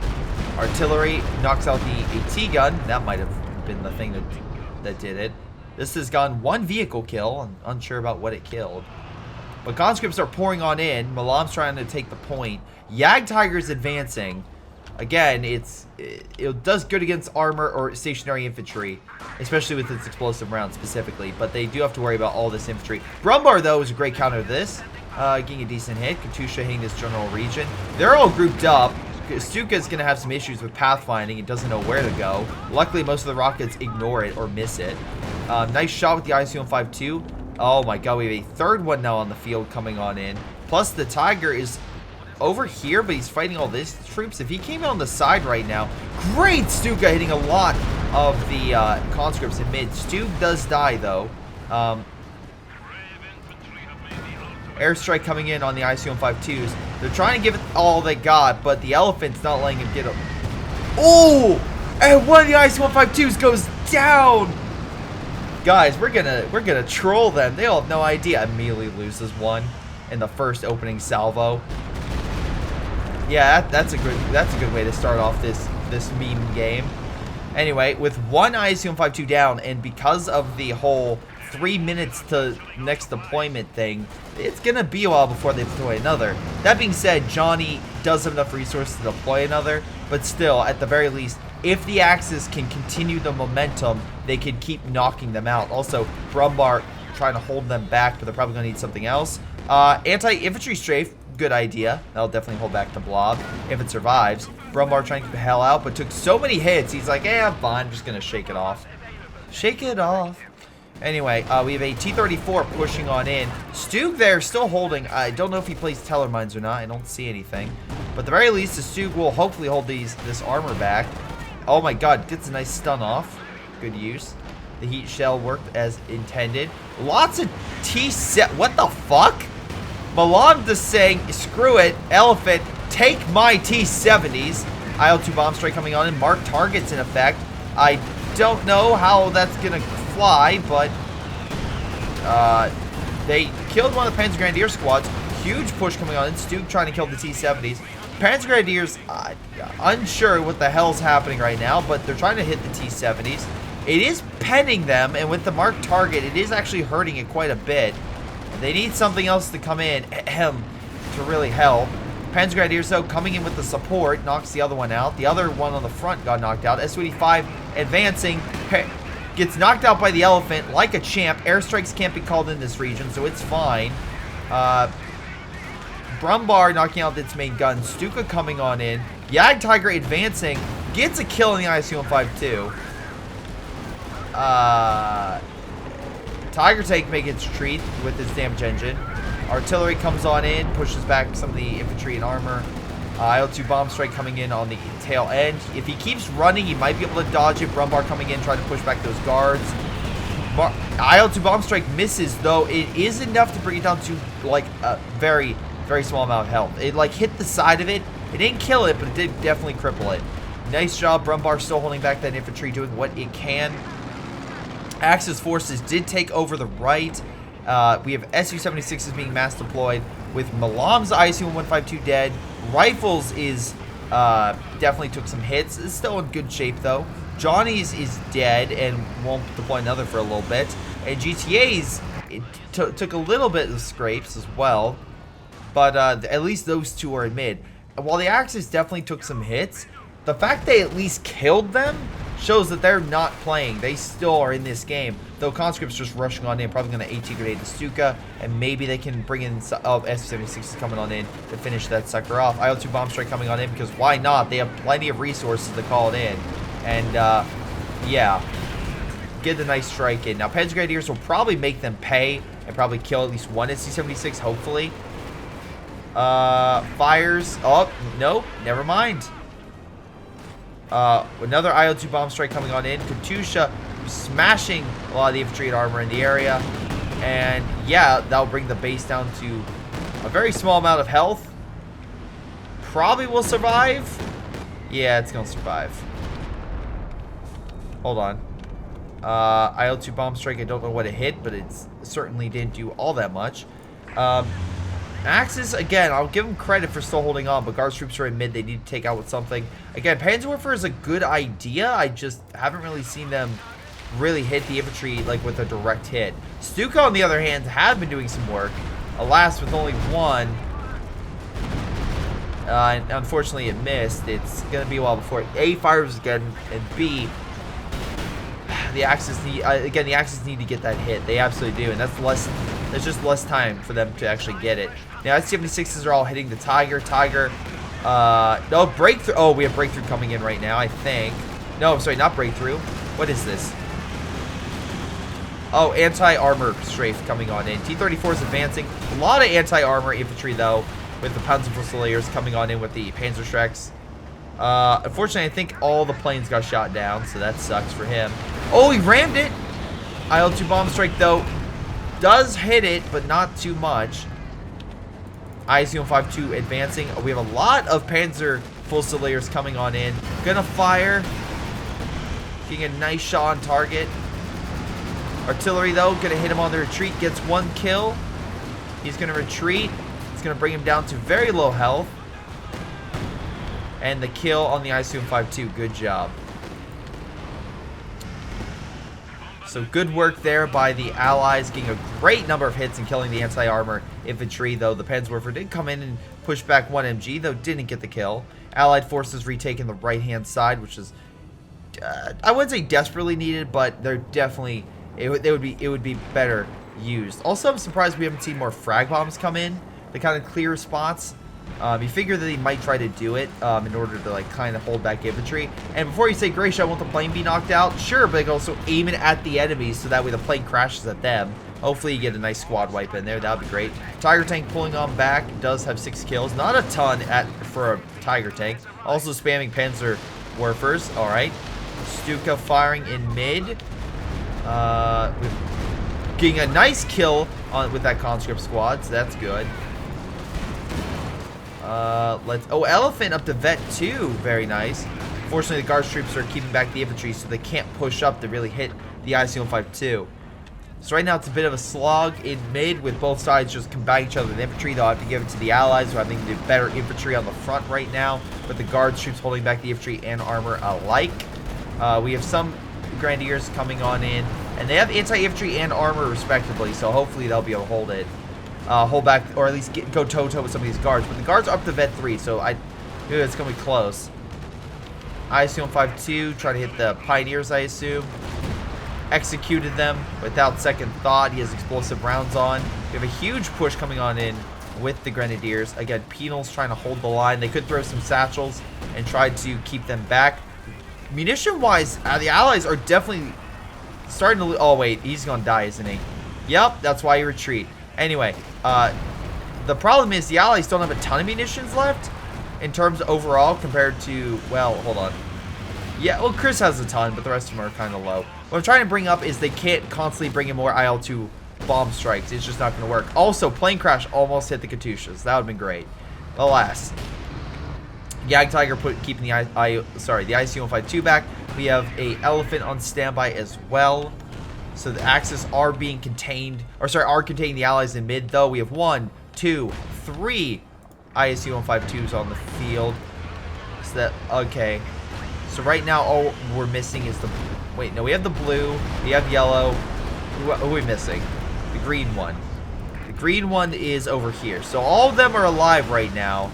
Artillery knocks out the AT gun. That might have been the thing that did it. This has gone one vehicle kill. I'm unsure about what it killed. But conscripts are pouring on in. Milam's trying to take the point. Jagdtiger's advancing. Again, it does good against armor or stationary infantry, especially with its explosive rounds specifically, but they do have to worry about all this infantry. Brumbar, though, is a great counter to this, getting a decent hit. Katusha hitting this general region. They're all grouped up. Stuka's going to have some issues with pathfinding. It doesn't know where to go. Luckily, most of the rockets ignore it or miss it. Nice shot with the ISU-152. Oh my god, we have a third one now on the field coming on in. Plus, the Tiger is over here, but he's fighting all these troops. If he came in on the side right now, great Stuka hitting a lot of the conscripts in mid. Stu does die, though. Airstrike coming in on the ICU-152s. They're trying to give it all they got, but the elephant's not letting him get them. Oh! And one of the ICU-152s goes down! Guys, we're gonna troll them. They all have no idea. Immediately loses one in the first opening salvo. Yeah, that's a good way to start off this meme game. Anyway, with one ISU-152 down, and because of the whole 3 minutes to next deployment thing, it's gonna be a while before they deploy another. That being said, Johnny does have enough resources to deploy another, but still, at the very least, if the Axis can continue the momentum, they can keep knocking them out. Also, Brumbar trying to hold them back, but they're probably gonna need something else. Anti-infantry strafe. Good idea. That'll definitely hold back the blob if it survives. Brumbar trying to keep the hell out, but took so many hits. He's like, I'm fine. I'm just going to shake it off. Shake it off. Anyway, we have a T-34 pushing on in. Stug there still holding. I don't know if he plays teller mines or not. I don't see anything. But at the very least, the Stug will hopefully hold this armor back. Oh my god, gets a nice stun off. Good use. The heat shell worked as intended. Lots of T-set. What the fuck? Milam just saying, screw it, elephant, take my T-70s. IL-2 bomb strike coming on and mark targets in effect. I don't know how that's gonna fly, but they killed one of the Panzer Grenadier squads. Huge push coming on, and Stu trying to kill the T-70s. Panzer Grenadiers, unsure what the hell's happening right now, but they're trying to hit the T-70s. It is penning them, and with the marked target, it is actually hurting it quite a bit. They need something else to come in to really help. Panzer Grenadiers, though, coming in with the support, knocks the other one out. The other one on the front got knocked out. Su-85 advancing, gets knocked out by the elephant like a champ. Airstrikes can't be called in this region, so it's fine. Brumbar knocking out its main gun. Stuka coming on in. Jagdtiger advancing, gets a kill in the ISU-152. Tiger Tank making its retreat with its damage engine. Artillery comes on in, pushes back some of the infantry and armor. IL-2 bomb strike coming in on the tail end. If he keeps running, he might be able to dodge it. Brumbar coming in, trying to push back those guards. IL-2 bomb strike misses, though it is enough to bring it down to like a very, very small amount of health. It like hit the side of it. It didn't kill it, but it did definitely cripple it. Nice job, Brumbar still holding back that infantry, doing what it can. Axis forces did take over the right. We have Su-76s being mass deployed with Milam's ISU-152 dead. Rifles is definitely took some hits. It's still in good shape though. Johnny's is dead and won't deploy another for a little bit. And GTA's took a little bit of scrapes as well. But at least those two are in mid. While the Axis definitely took some hits, the fact they at least killed them shows that they're not playing. They still are in this game. Though conscripts just rushing on in, probably going to AT grenade the Stuka, and maybe they can bring in Su-76s coming on in to finish that sucker off. IL-2 bomb strike coming on in because why not? They have plenty of resources to call it in, and yeah, get a nice strike in. Now Panzer Grenadiers will probably make them pay and probably kill at least one Su-76, hopefully. Fires. Oh nope, never mind. Another IL-2 bomb strike coming on in. Katusha smashing a lot of the infantry and armor in the area. And yeah, that'll bring the base down to a very small amount of health. Probably will survive. Yeah, it's gonna survive. Hold on. IL-2 bomb strike, I don't know what it hit, but it certainly didn't do all that much. Axis, again, I'll give them credit for still holding on, but Guards troops are in mid. They need to take out with something. Again, Panzerwerfer is a good idea. I just haven't really seen them really hit the infantry like with a direct hit. Stuka, on the other hand, have been doing some work. Alas, with only one. And unfortunately, it missed. It's going to be a while before A fires again, and B, the Axis need again. The Axis need to get that hit. They absolutely do, and that's less. There's just less time for them to actually get it. Now, S-76s are all hitting the Tiger. No, breakthrough. Oh, we have breakthrough coming in right now, I think. No, I'm sorry, not breakthrough. What is this? Oh, anti-armor strafe coming on in. T-34 is advancing. A lot of anti-armor infantry, though, with the Panzer Fusiliers coming on in with the Panzerschrecks. Unfortunately, I think all the planes got shot down, so that sucks for him. Oh, he rammed it! IL-2 bomb strike, though, does hit it, but not too much. ISU 52 advancing. We have a lot of Panzer Fusiliers coming on in. Gonna fire. Getting a nice shot on target. Artillery, though, gonna hit him on the retreat. Gets one kill. He's gonna retreat. It's gonna bring him down to very low health. And the kill on the ISU 52. Good job. So good work there by the Allies, getting a great number of hits and killing the anti-armor infantry, though the Panzerwerfer did come in and push back one MG, though didn't get the kill. Allied forces retaking the right-hand side, which is, I wouldn't say desperately needed, but they're definitely, it would be better used. Also, I'm surprised we haven't seen more frag bombs come in to kind of clear spots. You figure that he might try to do it in order to like kind of hold back infantry. And before you say, Greyshot, won't the plane be knocked out? Sure, but they can also aim it at the enemies so that way the plane crashes at them. Hopefully you get a nice squad wipe in there. That would be great. Tiger tank pulling on back. Does have 6 kills. Not a ton for a Tiger tank. Also spamming Panzer Werfers. All right. Stuka firing in mid. Getting a nice kill with that conscript squad. So that's good. Elephant up to vet 2. Very nice. Fortunately, the Guards troops are keeping back the infantry, so they can't push up to really hit the IC-152. So right now it's a bit of a slog in mid with both sides just combating each other with infantry. They'll have to give it to the Allies, who I think do better infantry on the front right now, with the Guards troops holding back the infantry and armor alike. We have some Grenadiers coming on in, and they have anti-infantry and armor respectively, so hopefully they'll be able to hold it. Hold back, or at least go toe-to-toe with some of these guards. But the guards are up to vet 3, so it's going to be close. ISU-152, try to hit the Pioneers, I assume. Executed them without second thought. He has explosive rounds on. We have a huge push coming on in with the Grenadiers. Again, Penal's trying to hold the line. They could throw some satchels and try to keep them back. Munition-wise, the Allies are definitely starting to... Oh, wait, he's going to die, isn't he? Yep, that's why you retreat. Anyway, the problem is the Allies don't have a ton of munitions left in terms of overall compared to, well, hold on. Yeah, well, Chris has a ton, but the rest of them are kind of low. What I'm trying to bring up is they can't constantly bring in more IL-2 bomb strikes. It's just not going to work. Also, plane crash almost hit the Katyushas. That would have been great. Alas. Yag Tiger keeping the IC-152 back. We have a Elephant on standby as well. So the Axis are being contained, are containing the Allies in mid, though. We have 1, 2, 3 ISU-152s on the field. So that, okay. So right now, all we're missing is the, wait, no, we have the blue, we have yellow. Who are we missing? The green one. The green one is over here. So all of them are alive right now.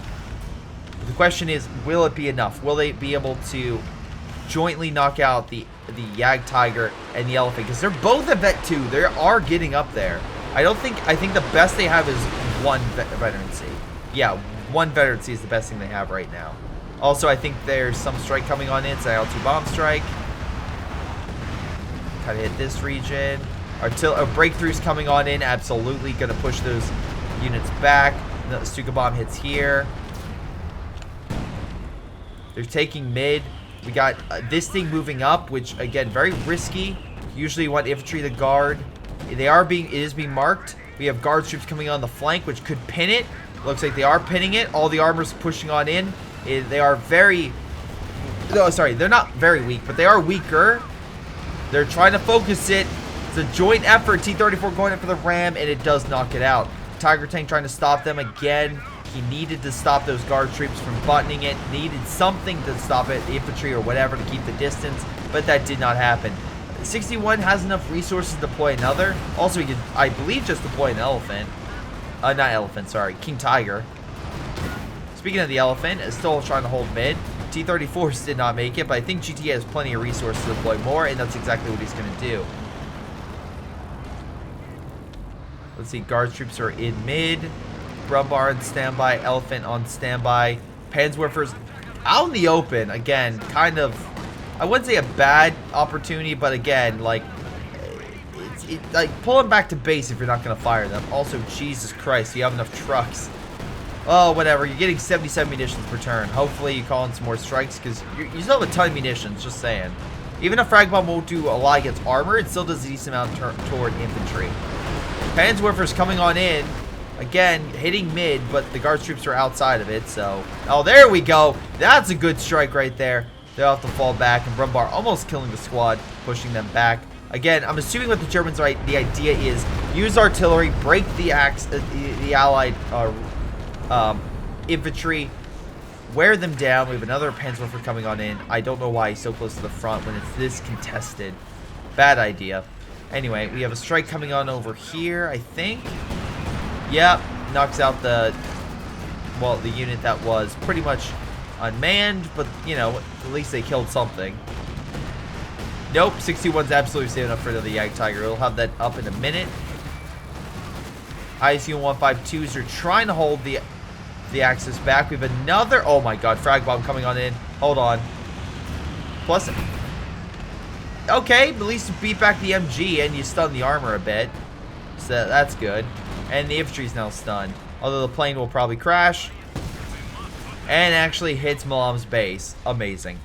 The question is, will it be enough? Will they be able to jointly knock out the Yag Tiger and the Elephant? Because they're both at vet 2. They are getting up there. I think the best they have is 1 veterancy. Yeah, 1 veterancy is the best thing they have right now. Also, I think there's some strike coming on in. It's an IL-2 bomb strike. Kind of hit this region. Breakthroughs coming on in. Absolutely going to push those units back. The Stuka bomb hits here. They're taking mid. We got this thing moving up, which, again, very risky. Usually you want infantry to guard. It is being marked. We have guard troops coming on the flank, which could pin it. Looks like they are pinning it. All the armor's pushing on in. They are very... No, sorry, they're not very weak, but they are weaker. They're trying to focus it. It's a joint effort. T-34 going in for the ram, and it does knock it out. Tiger Tank trying to stop them again. He needed to stop those guard troops from buttoning it. Needed something to stop it, the infantry or whatever, to keep the distance, but that did not happen. 61 has enough resources to deploy another. Also, he could, I believe, just deploy an elephant. Not elephant, sorry. King Tiger. Speaking of the elephant, is still trying to hold mid. T-34s did not make it, but I think GTA has plenty of resources to deploy more, and that's exactly what he's going to do. Let's see, guard troops are in mid. Brumbar on standby, elephant on standby. Panzerwerfers out in the open. Again, kind of, I wouldn't say a bad opportunity, but again, like, like pull them back to base if you're not going to fire them. Also, Jesus Christ, you have enough trucks. Oh, whatever. You're getting 77 munitions per turn. Hopefully, you call in some more strikes because you still have a ton of munitions. Just saying. Even if frag bomb won't do a lot against armor, it still does a decent amount toward infantry. Panzerwerfers coming on in. Again, hitting mid, but the guard troops are outside of it. So, oh, there we go. That's a good strike right there. They'll have to fall back, and Brumbar almost killing the squad, pushing them back. Again, I'm assuming what the Germans are. The idea is use artillery, break the the Allied infantry, wear them down. We have another Panzerwerfer coming on in. I don't know why he's so close to the front when it's this contested. Bad idea. Anyway, we have a strike coming on over here, I think. Yep, knocks out the unit that was pretty much unmanned, but, you know, at least they killed something. Nope, 61's absolutely saving up for the Yag Tiger. We'll have that up in a minute. ISU 152s are trying to hold the Axis back. We have another, oh my god, frag bomb coming on in. Hold on. Plus, okay, at least you beat back the MG and you stun the armor a bit. So that's good. And the infantry is now stunned. Although the plane will probably crash. And actually hits Milam's base. Amazing.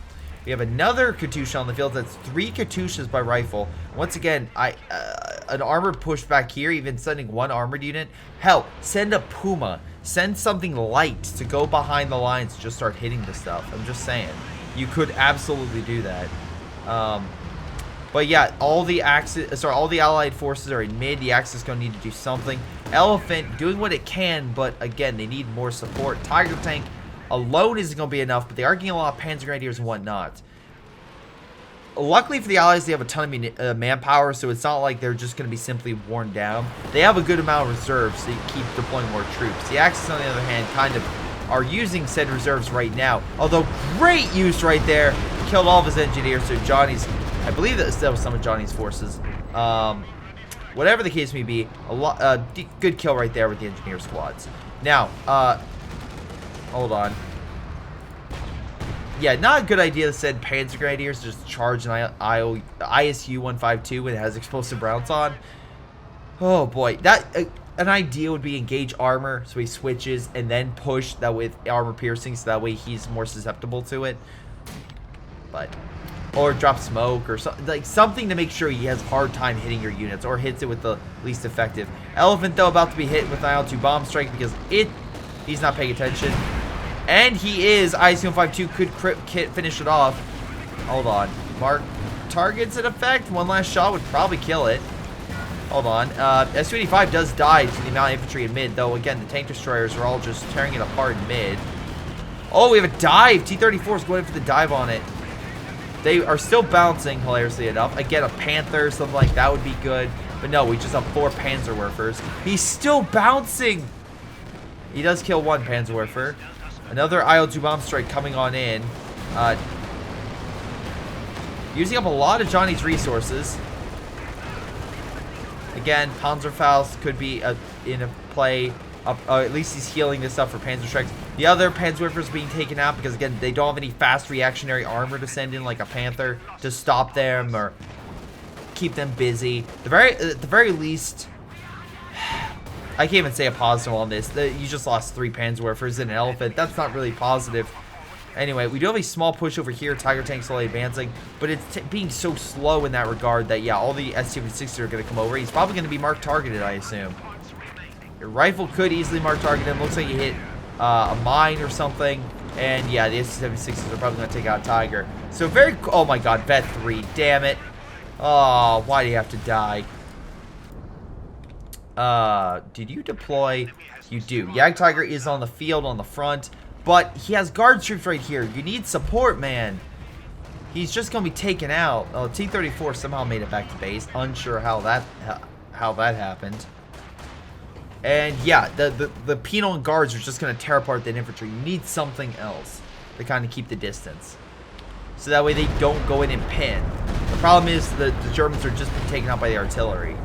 We have another Katusha on the field. That's 3 Katushas by rifle. Once again, an armored push back here, even sending 1 armored unit. Hell, send a Puma. Send something light to go behind the lines and just start hitting the stuff. I'm just saying. You could absolutely do that. But yeah, all the Allied forces are in mid. The Axis is going to need to do something. Elephant doing what it can, but again, they need more support. Tiger Tank alone isn't going to be enough, but they are getting a lot of Panzer Grenadiers and whatnot. Luckily for the Allies, they have a ton of manpower, so it's not like they're just going to be simply worn down. They have a good amount of reserves, so you keep deploying more troops. The Axis, on the other hand, kind of are using said reserves right now. Although, great use right there. Killed all of his engineers, so Johnny's, I believe that was some of Johnny's forces. Whatever the case may be, good kill right there with the engineer squads. Now, hold on. Yeah, not a good idea to send Panzer Grenadiers to just charge an ISU 152 when it has explosive rounds on. Oh boy, that an idea would be engage armor so he switches and then push that with armor piercing so that way he's more susceptible to it. But or drop smoke or like something to make sure he has a hard time hitting your units or hits it with the least effective. Elephant though about to be hit with an IL-2 bomb strike because he's not paying attention. And he is. IC-152 could finish it off. Hold on. Mark targets in effect. One last shot would probably kill it. Hold on. Su-85 does die to the amount of infantry in mid, though, again, the tank destroyers are all just tearing it apart in mid. Oh, we have a dive. T-34 is going for the dive on it. They are still bouncing, hilariously enough. Again, a Panther, something like that would be good. But no, we just have 4 Panzerwerfers. He's still bouncing. He does kill 1 Panzerwerfer. Another IL-2 bomb strike coming on in. Using up a lot of Johnny's resources. Again, Panzerfaust could be in a play. At least he's healing this up for Panzer strikes. The other Panzerwerfers being taken out because, again, they don't have any fast reactionary armor to send in like a Panther to stop them or keep them busy. At the very least, I can't even say a positive on this. You just lost 3 Panzerwerfers and an elephant. That's not really positive. Anyway, we do have a small push over here. Tiger Tank slowly advancing. But it's being so slow in that regard that, yeah, all the S-76s are going to come over. He's probably going to be mark targeted, I assume. Your rifle could easily mark target him. Looks like you hit a mine or something. And, yeah, the S-76s are probably going to take out Tiger. So, oh my god, Vet 3. Damn it. Oh, why do you have to die? Did you deploy? You do. Tiger is on the field on the front, but he has guard troops right here. You need support, man. He's just gonna be taken out. Oh, T-34 somehow made it back to base. Unsure how that happened. And yeah, the penal and guards are just gonna tear apart that infantry. You need something else to kind of keep the distance, so that way they don't go in and pin. The problem is the Germans are just being taken out by the artillery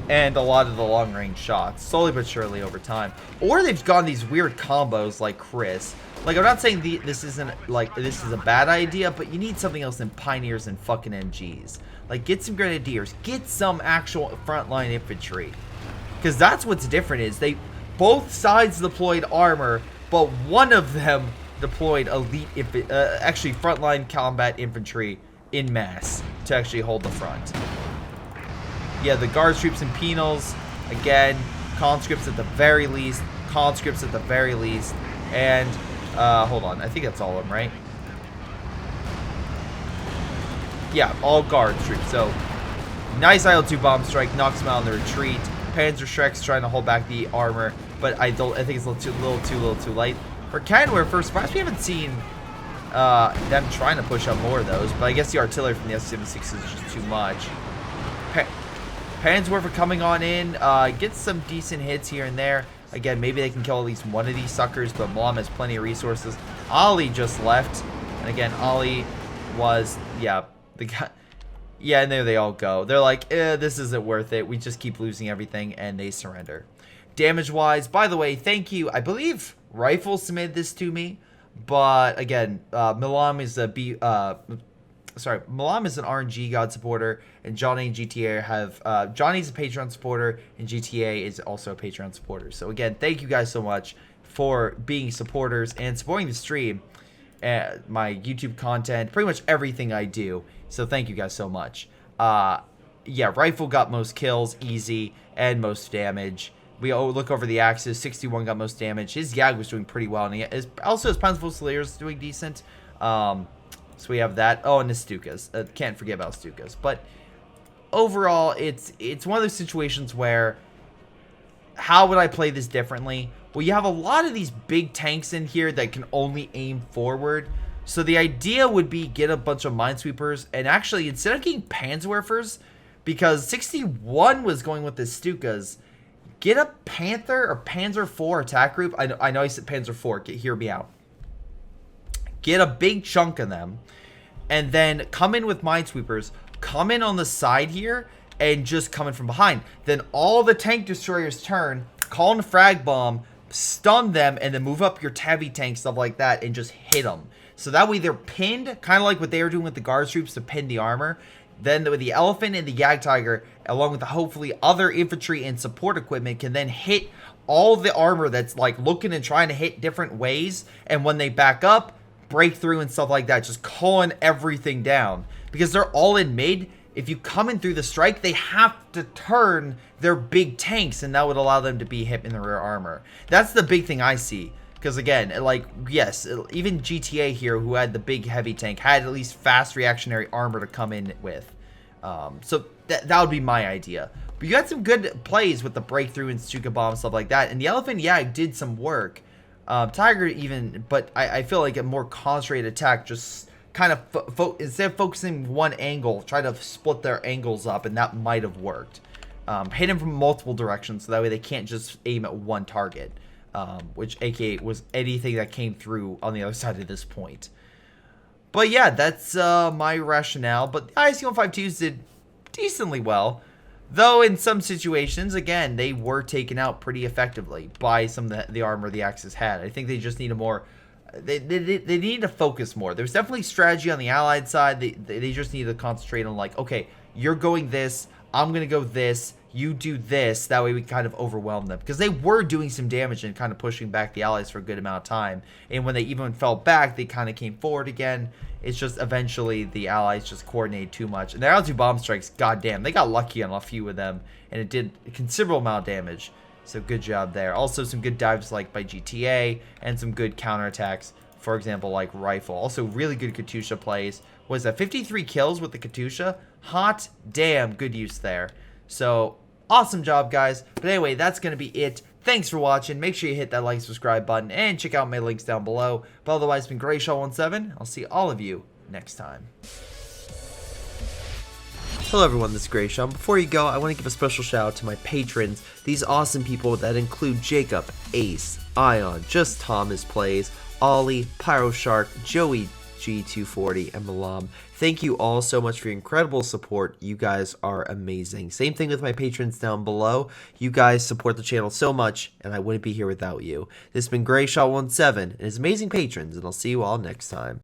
and a lot of the long-range shots, slowly but surely over time. Or they've gone these weird combos like Chris. Like, I'm not saying this is a bad idea, but you need something else than Pioneers and fucking MGs. Like, get some Grenadiers, get some actual frontline infantry, because that's what's different. Is both sides deployed armor, but one of them deployed elite actually frontline combat infantry in mass to actually hold the front. Yeah, the guards troops and penals, again, conscripts at the very least, and, hold on, I think that's all of them, right? Yeah, all guard troops, so, nice IL-2 bomb strike, knocks them out on the retreat. Panzerschreck's trying to hold back the armor, but I think it's a little too late. For Canwerfer, surprised we haven't seen them trying to push up more of those, but I guess the artillery from the S-76 is just too much. Panzerwerfer coming on in, gets some decent hits here and there. Again, maybe they can kill at least one of these suckers, but Milam has plenty of resources. Ali just left, and again, Ali was, yeah, the guy. Yeah, and there they all go. They're like, this isn't worth it. We just keep losing everything, and they surrender. Damage-wise, by the way, thank you. I believe Rifle submitted this to me, but again, Milam is Milam is an RNG God supporter, and Johnny and GTA have, Johnny's a Patreon supporter, and GTA is also a Patreon supporter. So again, thank you guys so much for being supporters and supporting the stream, my YouTube content, pretty much everything I do. So thank you guys so much. Yeah, Rifle got most kills, easy, and most damage. We look over the axis. 61 got most damage. His Yag was doing pretty well, and also his Panzer Fusiliers doing decent. So we have that. Oh, and the Stukas. Can't forget about Stukas. But overall, it's one of those situations where, how would I play this differently? Well, you have a lot of these big tanks in here that can only aim forward. So the idea would be get a bunch of minesweepers, and actually, instead of getting Panzerwerfers, because 61 was going with the Stukas, get a Panther or Panzer IV attack group. I know I said Panzer IV. Hear me out. Get a big chunk of them, and then come in with minesweepers. Come in on the side here, and just come in from behind. Then all the tank destroyers turn, call in a frag bomb, stun them, and then move up your heavy tanks, stuff like that, and just hit them. So that way they're pinned, kind of like what they were doing with the guard troops to pin the armor. Then with the Elephant and the Jagdtiger, along with the hopefully other infantry and support equipment, can then hit all the armor that's like looking and trying to hit different ways. And when they back up, break through and stuff like that, just calling everything down. Because they're all in mid. If you come in through the strike, they have to turn their big tanks, and that would allow them to be hit in the rear armor. That's the big thing I see. Because again, like, yes, even GTA here, who had the big heavy tank, had at least fast reactionary armor to come in with. So that would be my idea. But you got some good plays with the breakthrough and Stuka bomb, stuff like that. And the Elephant, yeah, it did some work. Tiger even, but I feel like a more concentrated attack, just kind of, instead of focusing one angle, try to split their angles up, and that might have worked. Hit him from multiple directions, so that way they can't just aim at one target. Which aka was anything that came through on the other side at this point. But yeah, that's my rationale. But the ISU 152s did decently well, though in some situations, again, they were taken out pretty effectively by some of the armor the Axis had. I think they just need a more, they need to focus more. There's definitely strategy on the Allied side. They just need to concentrate on, like, okay, you're going this, I'm gonna go this, you do this, that way we kind of overwhelm them. Because they were doing some damage and kind of pushing back the Allies for a good amount of time. And when they even fell back, they kind of came forward again. It's just eventually the Allies just coordinated too much. And their altitude bomb strikes, goddamn, they got lucky on a few of them. And it did a considerable amount of damage. So good job there. Also some good dives like by GTA and some good counterattacks for example, like rifle. Also, really good Katusha plays. Was that 53 kills with the Katusha? Hot damn, good use there. So, awesome job, guys. But anyway, that's going to be it. Thanks for watching. Make sure you hit that like and subscribe button and check out my links down below. But otherwise, it's been Greyshot17. I'll see all of you next time. Hello everyone, this is Greyshot. Before you go, I want to give a special shout out to my patrons. These awesome people that include Jakub, Ace, Ion, JustThomasPlays, Ollie, PyroShark, Joey G240, and Milam. Thank you all so much for your incredible support. You guys are amazing. Same thing with my patrons down below. You guys support the channel so much, and I wouldn't be here without you. This has been Greyshot17 and his amazing patrons, and I'll see you all next time.